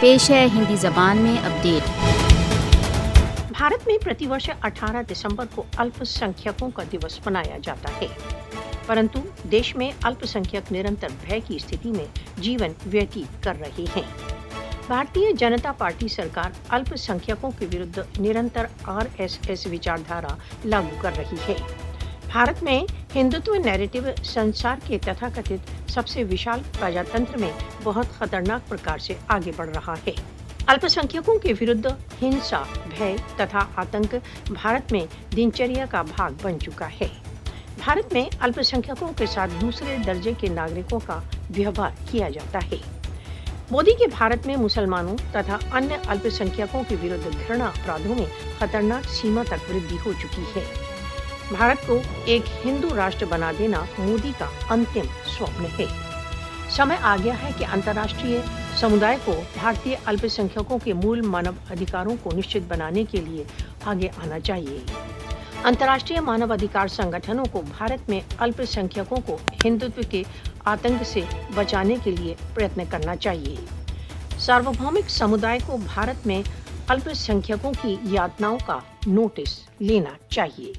पेश है हिंदी जबान में अपडेट। भारत में प्रतिवर्ष 18 दिसंबर को अल्पसंख्यकों का दिवस मनाया जाता है, परंतु देश में अल्पसंख्यक निरंतर भय की स्थिति में जीवन व्यतीत कर रहे हैं। भारतीय जनता पार्टी सरकार अल्पसंख्यकों के विरुद्ध निरंतर आरएसएस विचारधारा लागू कर रही है। भारत में हिंदुत्व नैरेटिव संसार के तथाकथित सबसे विशाल प्रजातंत्र में बहुत खतरनाक प्रकार से आगे बढ़ रहा है। अल्पसंख्यकों के विरुद्ध हिंसा, भय तथा आतंक भारत में दिनचर्या का भाग बन चुका है। भारत में अल्पसंख्यकों के साथ दूसरे दर्जे के नागरिकों का व्यवहार किया जाता है। मोदी के भारत में मुसलमानों तथा अन्य अल्पसंख्यकों के विरुद्ध घृणा अपराधों में खतरनाक सीमा तक वृद्धि हो चुकी है। भारत को एक हिंदू राष्ट्र बना देना मोदी का अंतिम स्वप्न है। समय आ गया है कि अंतर्राष्ट्रीय समुदाय को भारतीय अल्पसंख्यकों के मूल मानव अधिकारों को निश्चित बनाने के लिए आगे आना चाहिए। अंतर्राष्ट्रीय मानव अधिकार संगठनों को भारत में अल्पसंख्यकों को हिंदुत्व के आतंक से बचाने के लिए प्रयत्न करना चाहिए। सार्वभौमिक समुदाय को भारत में अल्पसंख्यकों की यातनाओं का नोटिस लेना चाहिए।